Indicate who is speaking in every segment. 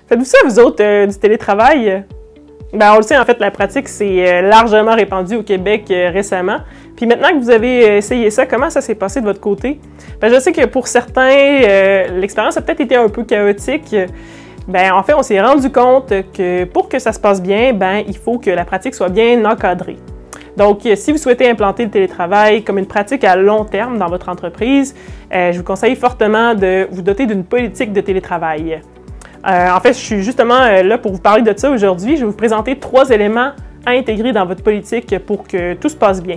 Speaker 1: Faites-vous ça, vous autres, du télétravail? Ben, on le sait, en fait, la pratique s'est largement répandue au Québec récemment. Puis maintenant que vous avez essayé ça, comment ça s'est passé de votre côté? Ben, je sais que pour certains, l'expérience a peut-être été un peu chaotique. Ben, en fait, on s'est rendu compte que pour que ça se passe bien, ben, il faut que la pratique soit bien encadrée. Donc, si vous souhaitez implanter le télétravail comme une pratique à long terme dans votre entreprise, je vous conseille fortement de vous doter d'une politique de télétravail. En fait, je suis justement là pour vous parler de ça aujourd'hui. Je vais vous présenter 3 éléments à intégrer dans votre politique pour que tout se passe bien.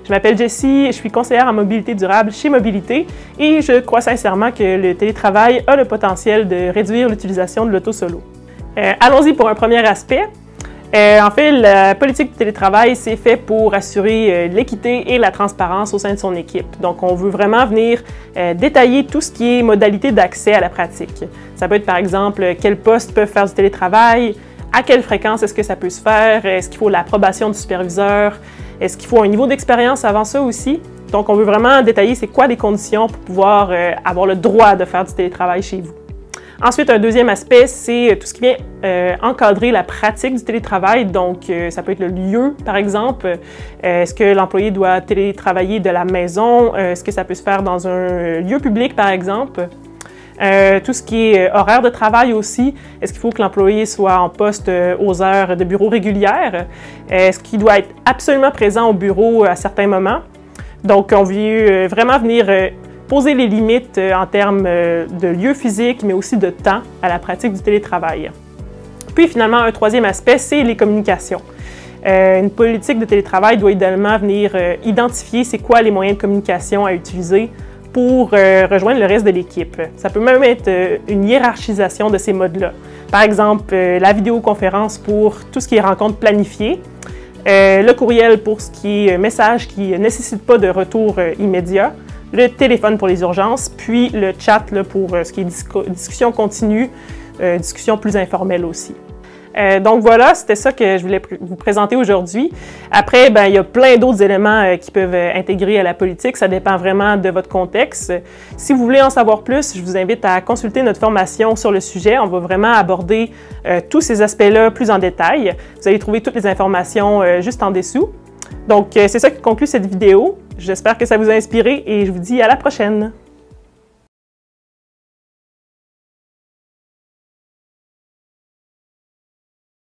Speaker 1: Je m'appelle Jessie, je suis conseillère en mobilité durable chez Mobilité et je crois sincèrement que le télétravail a le potentiel de réduire l'utilisation de l'auto-solo. Allons-y pour un premier aspect. En fait, la politique de télétravail, c'est fait pour assurer l'équité et la transparence au sein de son équipe. Donc, on veut vraiment venir détailler tout ce qui est modalité d'accès à la pratique. Ça peut être, par exemple, quels postes peuvent faire du télétravail, à quelle fréquence est-ce que ça peut se faire, est-ce qu'il faut l'approbation du superviseur, est-ce qu'il faut un niveau d'expérience avant ça aussi. Donc, on veut vraiment détailler c'est quoi les conditions pour pouvoir avoir le droit de faire du télétravail chez vous. Ensuite, un deuxième aspect, c'est tout ce qui vient encadrer la pratique du télétravail. Donc, ça peut être le lieu, par exemple. Est-ce que l'employé doit télétravailler de la maison? Est-ce que ça peut se faire dans un lieu public, par exemple? Tout ce qui est horaire de travail aussi. Est-ce qu'il faut que l'employé soit en poste aux heures de bureau régulières? Est-ce qu'il doit être absolument présent au bureau à certains moments? Donc, on veut vraiment venir poser les limites en termes de lieu physique, mais aussi de temps à la pratique du télétravail. Puis finalement, un troisième aspect, c'est les communications. Une politique de télétravail doit idéalement venir identifier c'est quoi les moyens de communication à utiliser pour rejoindre le reste de l'équipe. Ça peut même être une hiérarchisation de ces modes-là. Par exemple, la vidéoconférence pour tout ce qui est rencontres planifiées, le courriel pour ce qui est message qui ne nécessite pas de retour immédiat, le téléphone pour les urgences, puis le chat là, pour ce qui est discussion continue, discussion plus informelle aussi. Donc voilà, c'était ça que je voulais vous présenter aujourd'hui. Après, ben, il y a plein d'autres éléments qui peuvent intégrer à la politique. Ça dépend vraiment de votre contexte. Si vous voulez en savoir plus, je vous invite à consulter notre formation sur le sujet. On va vraiment aborder tous ces aspects-là plus en détail. Vous allez trouver toutes les informations juste en dessous. Donc, c'est ça qui conclut cette vidéo. J'espère que ça vous a inspiré et je vous dis à la prochaine!